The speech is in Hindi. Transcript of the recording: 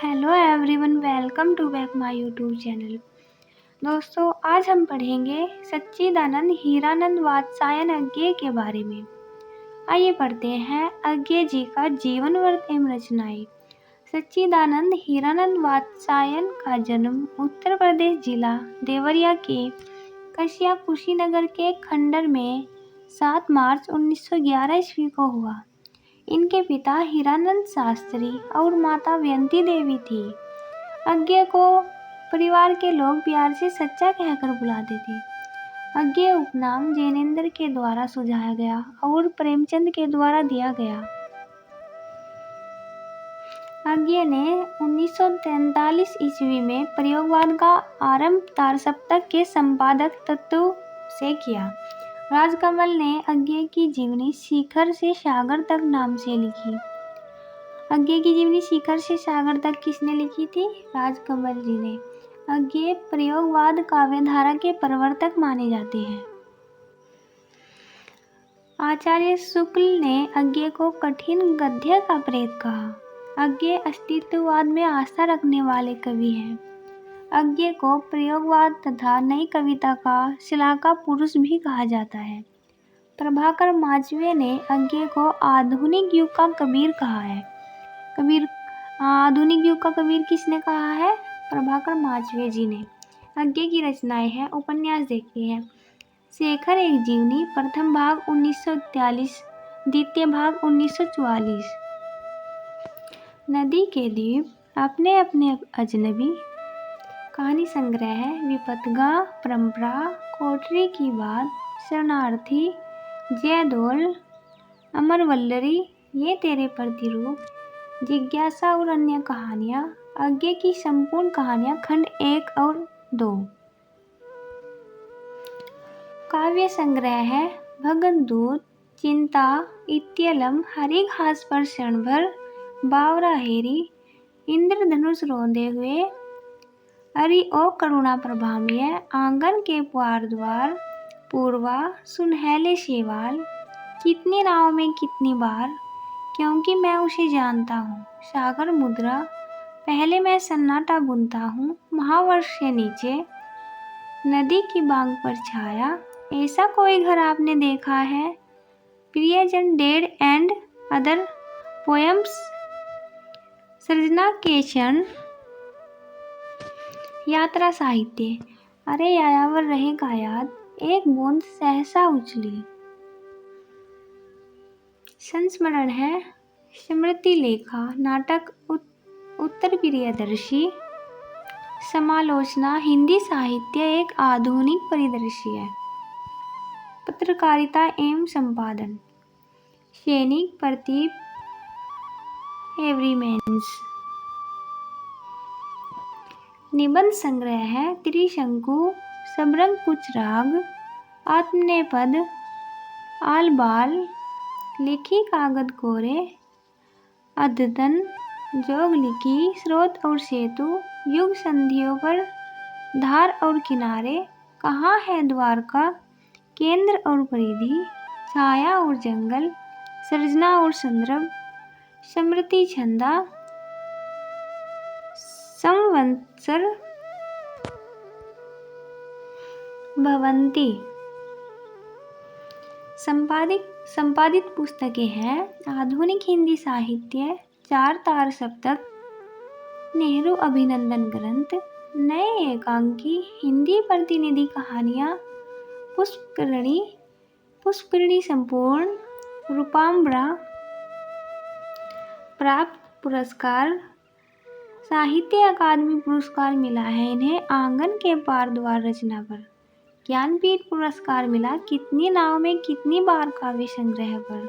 Hello everyone, welcome to back my YouTube channel. दोस्तों, आज हम पढ़ेंगे सच्चिदानंद हीरानंद वात्स्यायन अज्ञेय के बारे में। आइए पढ़ते हैं अज्ञेय जी का जीवन वर्त एवं रचनाएं। सच्चिदानंद हीरानंद वात्स्यायन का जन्म उत्तर प्रदेश जिला देवरिया के कसिया कुशीनगर के खंडर में 7 मार्च 1911 ईस्वी को हुआ। इनके पिता हीरानंद शास्त्री और माता व्यंती देवी थी। अज्ञेय को परिवार के लोग प्यार से सच्चा कहकर बुलाते थे। अज्ञेय उपनाम जैनेन्द्र के द्वारा सुझाया गया और प्रेमचंद के द्वारा दिया गया। अज्ञेय ने 1943 ईस्वी में प्रयोगवाद का आरंभ तार सप्तक के संपादक तत्व से किया। राजकमल ने अज्ञेय की जीवनी शिखर से सागर तक नाम से लिखी। अज्ञेय की जीवनी शिखर से सागर तक किसने लिखी थी? राजकमल जी ने। अज्ञेय प्रयोगवाद काव्यधारा के प्रवर्तक माने जाते हैं। आचार्य शुक्ल ने अज्ञेय को कठिन गद्य का प्रेत कहा। अज्ञेय अस्तित्ववाद में आस्था रखने वाले कवि हैं। अज्ञेय को प्रयोगवाद तथा नई कविता का श्लाघा पुरुष भी कहा जाता है। प्रभाकर माचवे ने अज्ञेय को आधुनिक युग का कबीर कहा है। आधुनिक युग का कबीर किसने कहा है? प्रभाकर माचवे जी ने। अज्ञेय की रचनाएं हैं, उपन्यास देखते हैं। शेखर एक जीवनी, प्रथम भाग 1943, द्वितीय भाग 1944। नदी के द्वीप, अपने अपने अजनबी, कहानी संग्रह है। विपथगा, परंपरा, कोठरी की बात, शरणार्थी, जयदोल, अमर वल्लरी, ये तेरे प्रतिरूप, जिज्ञासा और अन्य कहानियाँ। अज्ञेय की संपूर्ण कहानियाँ, खंड 1 और 2। काव्य संग्रह है। भगनदूत, चिंता, इत्यलम, हरी घास पर क्षण भर, बावरा हेरी, इंद्रधनुष रोंदे हुए, अरि ओ करुणा प्रभामीय, आंगन के पुआर द्वार, पूर्वा, सुनहले शेवाल, कितनी नाव में कितनी बार, क्योंकि मैं उसे जानता हूँ, सागर मुद्रा, पहले मैं सन्नाटा बुनता हूँ, महावर्ष से नीचे, नदी की बांग पर छाया, ऐसा कोई घर आपने देखा है, प्रियजन, डेड एंड अदर पोएम्स, सृजना के क्षण, यात्रा साहित्य, अरे यायावर रहेगा याद, एक बूंद सहसा उछली। संस्मरण है। स्मृति लेखा, नाटक उत्तर प्रियदर्शी, समालोचना, हिंदी साहित्य एक आधुनिक परिदृश्य है। पत्रकारिता एवं संपादन, सैनिक, प्रतीप, एवरीमेंस। निबंध संग्रह है। त्रिशंकु, सबरंग कुछ राग, आत्मनेपद, आलबाल, लिखी कागद कोरे, अद्यतन, जोग लिखी, स्रोत और सेतु, युग संधियों पर, धार और किनारे, कहाँ है द्वारका, केंद्र और परिधि, छाया और जंगल, सृजना और संदर्भ, स्मृति छंदा, संवत्सर, भवंती। संपादित पुस्तकें हैं। आधुनिक हिंदी साहित्य, 4 तार सप्तक, नेहरू अभिनंदन ग्रंथ, नए एकांकी, हिंदी प्रतिनिधि कहानियाँ, पुष्पकृणी संपूर्ण, रूपाम्बरा, प्राप्त पुरस्कार, साहित्य अकादमी पुरस्कार मिला है इन्हें आंगन के पार द्वार रचना पर, ज्ञानपीठ पुरस्कार मिला कितनी नाव में कितनी बार काव्य संग्रह पर।